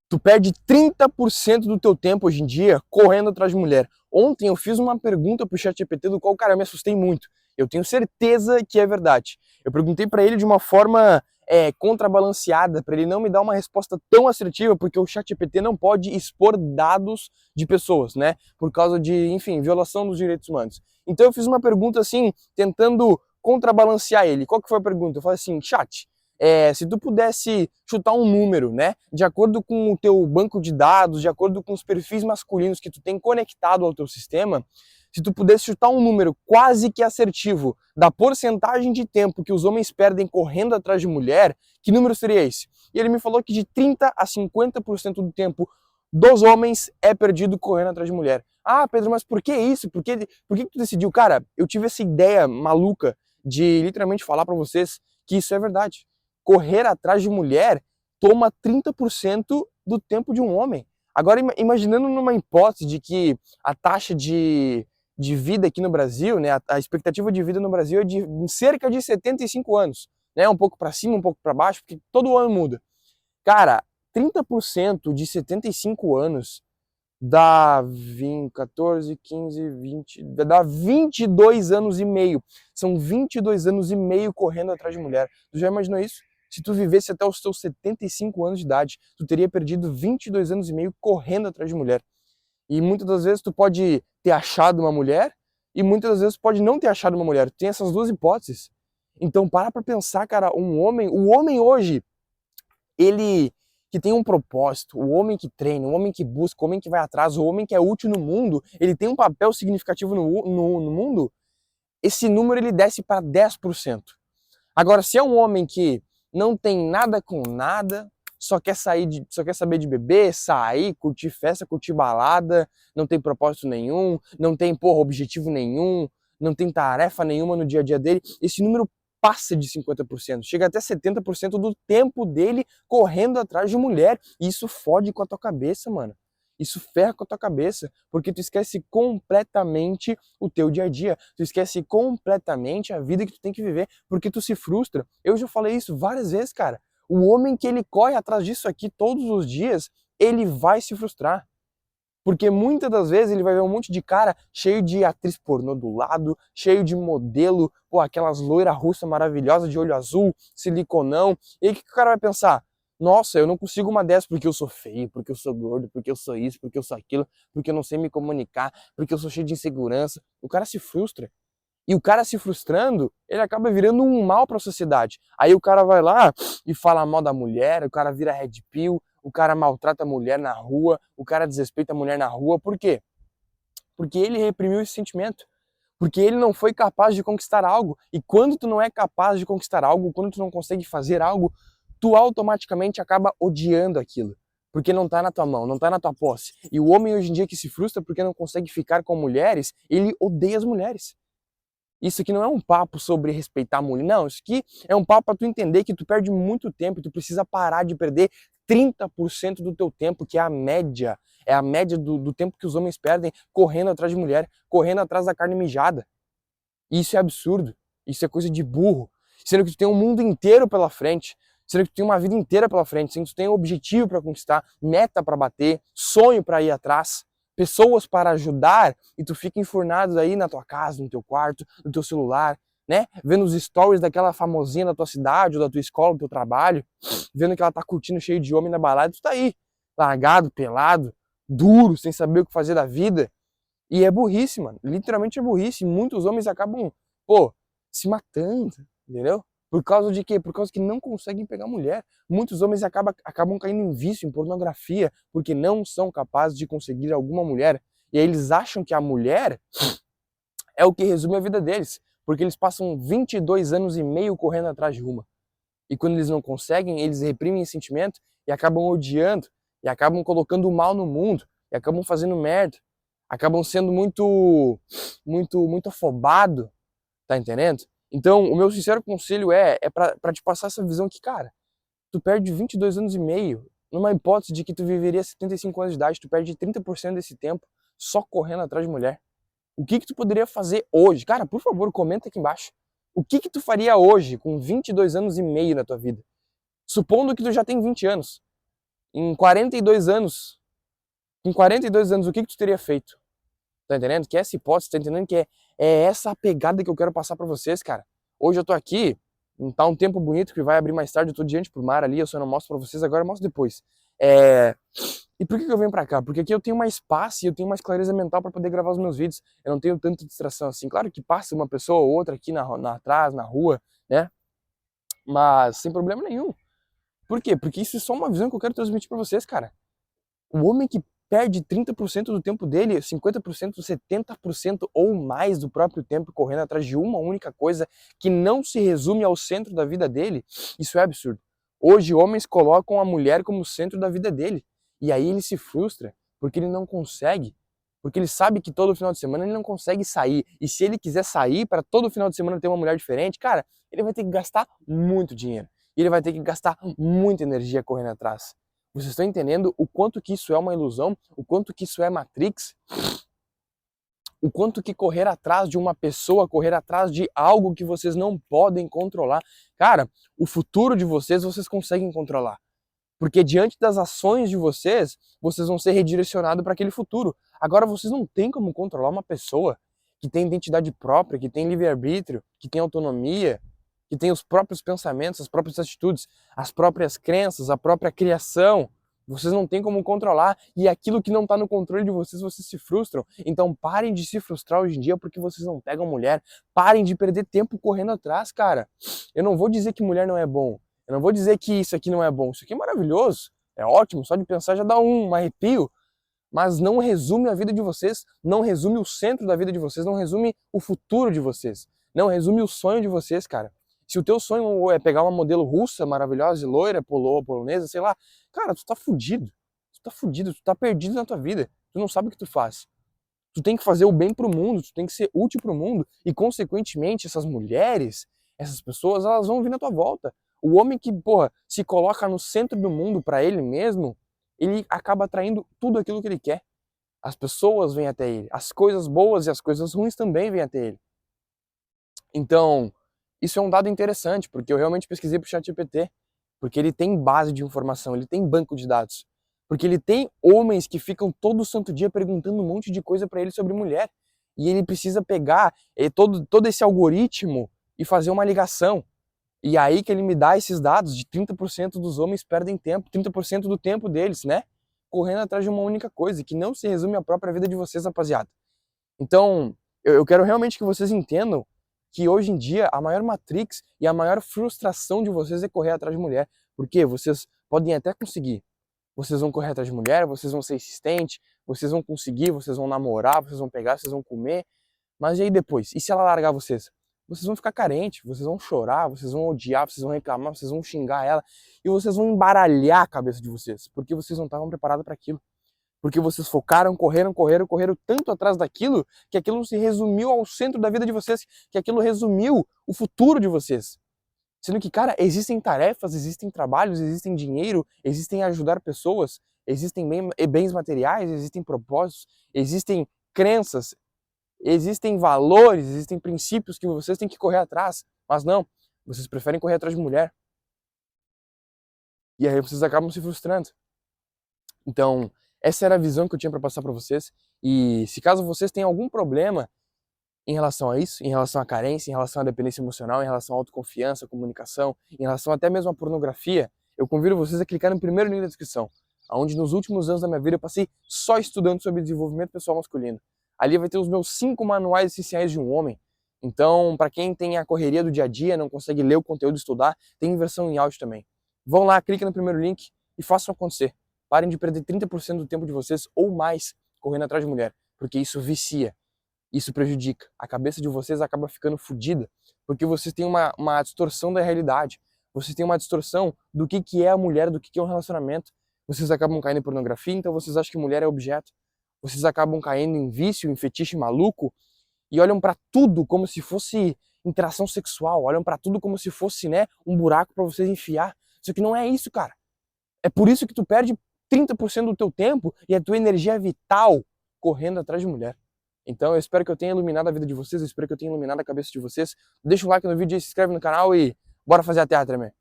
Tu perde 30% do teu tempo hoje em dia correndo atrás de mulher. Ontem eu fiz uma pergunta pro ChatGPT do qual, cara, eu me assustei muito. Eu tenho certeza que é verdade. Eu perguntei para ele de uma forma contrabalanceada, para ele não me dar uma resposta tão assertiva, porque o ChatGPT não pode expor dados de pessoas, né? Por causa de, enfim, violação dos direitos humanos. Então eu fiz uma pergunta assim, tentando contrabalancear ele. Qual que foi a pergunta? Eu falei assim, chat, se tu pudesse chutar um número, né, de acordo com o teu banco de dados, de acordo com os perfis masculinos que tu tem conectado ao teu sistema, se tu pudesse chutar um número quase que assertivo da porcentagem de tempo que os homens perdem correndo atrás de mulher, que número seria esse? E ele me falou que de 30 a 50% do tempo dos homens é perdido correndo atrás de mulher. Ah, Pedro, mas por que isso? Por que tu decidiu? Cara, eu tive essa ideia maluca de literalmente falar para vocês que isso é verdade. Correr atrás de mulher toma 30% do tempo de um homem. Agora, imaginando numa hipótese de que a taxa de vida aqui no Brasil, né, a expectativa de vida no Brasil é de cerca de 75 anos, né, um pouco para cima, um pouco para baixo, porque todo ano muda. Cara, 30% de 75 anos dá 20, 14, 15, 20, dá 22 anos e meio. São 22 anos e meio correndo atrás de mulher. Tu já imaginou isso? Se tu vivesse até os teus 75 anos de idade, tu teria perdido 22 anos e meio correndo atrás de mulher. E muitas das vezes tu pode ter achado uma mulher e muitas das vezes pode não ter achado uma mulher. Tu tem essas duas hipóteses. Então para pra pensar, cara, o homem hoje, ele que tem um propósito, o homem que treina, o homem que busca, o homem que vai atrás, o homem que é útil no mundo, ele tem um papel significativo no mundo, esse número ele desce para 10%. Agora, se é um homem que não tem nada com nada, só quer saber de beber, sair, curtir festa, curtir balada, não tem propósito nenhum, não tem, porra, objetivo nenhum, não tem tarefa nenhuma no dia a dia dele, esse número passa de 50%, chega até 70% do tempo dele correndo atrás de mulher. E isso fode com a tua cabeça, mano. Isso ferra com a tua cabeça, porque tu esquece completamente o teu dia a dia, tu esquece completamente a vida que tu tem que viver, porque tu se frustra. Eu já falei isso várias vezes, cara. O homem que ele corre atrás disso aqui todos os dias, ele vai se frustrar. Porque muitas das vezes ele vai ver um monte de cara cheio de atriz pornô do lado, cheio de modelo, pô, aquelas loiras russas maravilhosas de olho azul, siliconão. E aí o que o cara vai pensar? Nossa, eu não consigo uma dessas porque eu sou feio, porque eu sou gordo, porque eu sou isso, porque eu sou aquilo, porque eu não sei me comunicar, porque eu sou cheio de insegurança. O cara se frustra. E o cara se frustrando, ele acaba virando um mal para a sociedade. Aí o cara vai lá e fala mal da mulher, o cara vira red pill, o cara maltrata a mulher na rua, o cara desrespeita a mulher na rua. Por quê? Porque ele reprimiu esse sentimento. Porque ele não foi capaz de conquistar algo. E quando tu não é capaz de conquistar algo, quando tu não consegue fazer algo, tu automaticamente acaba odiando aquilo. Porque não tá na tua mão, não tá na tua posse. E o homem hoje em dia que se frustra porque não consegue ficar com mulheres, ele odeia as mulheres. Isso aqui não é um papo sobre respeitar a mulher, não. Isso aqui é um papo para tu entender que tu perde muito tempo e tu precisa parar de perder 30% do teu tempo, que é a média do tempo que os homens perdem correndo atrás de mulher, correndo atrás da carne mijada. E isso é absurdo, isso é coisa de burro, sendo que tu tem um mundo inteiro pela frente, sendo que tu tem uma vida inteira pela frente, sendo que tu tem um objetivo para conquistar, meta para bater, sonho para ir atrás, pessoas para ajudar, e tu fica enfurnado aí na tua casa, no teu quarto, no teu celular, né? Vendo os stories daquela famosinha da tua cidade ou da tua escola, do teu trabalho, vendo que ela tá curtindo cheio de homem na balada, tu tá aí, largado, pelado, duro, sem saber o que fazer da vida. E é burrice, mano. Literalmente é burrice. Muitos homens acabam, pô, se matando, entendeu? Por causa de quê? Por causa que não conseguem pegar mulher. Muitos homens acabam caindo em vício, em pornografia, porque não são capazes de conseguir alguma mulher. E aí eles acham que a mulher é o que resume a vida deles. Porque eles passam 22 anos e meio correndo atrás de uma. E quando eles não conseguem, eles reprimem esse sentimento e acabam odiando, e acabam colocando o mal no mundo, e acabam fazendo merda, acabam sendo muito afobado, tá entendendo? Então, o meu sincero conselho é pra te passar essa visão que, cara, tu perde 22 anos e meio, numa hipótese de que tu viveria 75 anos de idade, tu perde 30% desse tempo só correndo atrás de mulher. O que que tu poderia fazer hoje? Cara, por favor, comenta aqui embaixo. O que que tu faria hoje com 22 anos e meio na tua vida? Supondo que tu já tem 20 anos. Em 42 anos, com 42 anos, o que tu teria feito? Tá entendendo? Que é essa hipótese, tá entendendo que é essa a pegada que eu quero passar pra vocês, cara. Hoje eu tô aqui, tá um tempo bonito que vai abrir mais tarde, eu tô diante pro mar ali, eu só não mostro pra vocês agora, eu mostro depois. E por que eu venho pra cá? Porque aqui eu tenho mais espaço e eu tenho mais clareza mental pra poder gravar os meus vídeos. Eu não tenho tanta distração assim. Claro que passa uma pessoa ou outra aqui atrás, na rua, né? Mas sem problema nenhum. Por quê? Porque isso é só uma visão que eu quero transmitir pra vocês, cara. O homem que perde 30% do tempo dele, 50%, 70% ou mais do próprio tempo correndo atrás de uma única coisa que não se resume ao centro da vida dele, isso é absurdo. Hoje, homens colocam a mulher como centro da vida dele. E aí ele se frustra, porque ele não consegue. Porque ele sabe que todo final de semana ele não consegue sair. E se ele quiser sair para todo final de semana ter uma mulher diferente, cara, ele vai ter que gastar muito dinheiro. E ele vai ter que gastar muita energia correndo atrás. Vocês estão entendendo o quanto que isso é uma ilusão? O quanto que isso é Matrix? O quanto que correr atrás de uma pessoa, correr atrás de algo que vocês não podem controlar. Cara, o futuro de vocês conseguem controlar. Porque diante das ações de vocês vão ser redirecionados para aquele futuro. Agora vocês não têm como controlar uma pessoa que tem identidade própria, que tem livre-arbítrio, que tem autonomia, que tem os próprios pensamentos, as próprias atitudes, as próprias crenças, a própria criação. Vocês não têm como controlar. E aquilo que não está no controle de vocês se frustram. Então parem de se frustrar hoje em dia porque vocês não pegam mulher. Parem de perder tempo correndo atrás, cara. Eu não vou dizer que mulher não é bom. Eu não vou dizer que isso aqui não é bom. Isso aqui é maravilhoso. É ótimo. Só de pensar já dá um arrepio. Mas não resume a vida de vocês. Não resume o centro da vida de vocês. Não resume o futuro de vocês. Não resume o sonho de vocês, cara. Se o teu sonho é pegar uma modelo russa maravilhosa, loira, polonesa, sei lá, cara, tu tá fudido. Tu tá fudido, tu tá perdido na tua vida. Tu não sabe o que tu faz. Tu tem que fazer o bem pro mundo, tu tem que ser útil pro mundo. E, consequentemente, essas mulheres, essas pessoas, elas vão vir na tua volta. O homem que, porra, se coloca no centro do mundo pra ele mesmo, ele acaba atraindo tudo aquilo que ele quer. As pessoas vêm até ele. As coisas boas e as coisas ruins também vêm até ele. Então, isso é um dado interessante, porque eu realmente pesquisei pro ChatGPT, porque ele tem base de informação, ele tem banco de dados. Porque ele tem homens que ficam todo santo dia perguntando um monte de coisa para ele sobre mulher. E ele precisa pegar todo esse algoritmo e fazer uma ligação. E aí que ele me dá esses dados de 30% dos homens perdem tempo, 30% do tempo deles, né? Correndo atrás de uma única coisa, que não se resume à própria vida de vocês, rapaziada. Então, eu quero realmente que vocês entendam que hoje em dia a maior matrix e a maior frustração de vocês é correr atrás de mulher. Porque vocês podem até conseguir. Vocês vão correr atrás de mulher, vocês vão ser insistentes, vocês vão conseguir, vocês vão namorar, vocês vão pegar, vocês vão comer. Mas e aí depois? E se ela largar vocês? Vocês vão ficar carentes, vocês vão chorar, vocês vão odiar, vocês vão reclamar, vocês vão xingar ela e vocês vão embaralhar a cabeça de vocês, porque vocês não estavam preparados para aquilo. Porque vocês focaram, correram tanto atrás daquilo que aquilo se resumiu ao centro da vida de vocês, que aquilo resumiu o futuro de vocês. Sendo que, cara, existem tarefas, existem trabalhos, existem dinheiro, existem ajudar pessoas, existem bens materiais, existem propósitos, existem crenças, existem valores, existem princípios que vocês têm que correr atrás. Mas não, vocês preferem correr atrás de mulher. E aí vocês acabam se frustrando. Então, essa era a visão que eu tinha para passar para vocês. E se caso vocês tenham algum problema em relação a isso, em relação à carência, em relação à dependência emocional, em relação à autoconfiança, à comunicação, em relação até mesmo à pornografia, eu convido vocês a clicar no primeiro link da descrição, onde nos últimos anos da minha vida eu passei só estudando sobre desenvolvimento pessoal masculino. Ali vai ter os meus 5 manuais essenciais de um homem. Então, para quem tem a correria do dia a dia, não consegue ler o conteúdo e estudar, tem versão em áudio também. Vão lá, cliquem no primeiro link e façam acontecer. Parem de perder 30% do tempo de vocês ou mais correndo atrás de mulher, porque isso vicia. Isso prejudica. A cabeça de vocês acaba ficando fodida, porque vocês têm uma distorção da realidade. Vocês têm uma distorção do que é a mulher, do que é um relacionamento. Vocês acabam caindo em pornografia, então vocês acham que mulher é objeto. Vocês acabam caindo em vício, em fetiche maluco, e olham pra tudo como se fosse interação sexual. Olham pra tudo como se fosse, né, um buraco pra vocês enfiar. Só que não é isso, cara. É por isso que tu perde 30% do teu tempo e a tua energia é vital correndo atrás de mulher. Então eu espero que eu tenha iluminado a vida de vocês, eu espero que eu tenha iluminado a cabeça de vocês. Deixa o like no vídeo, se inscreve no canal e bora fazer a teatro, né?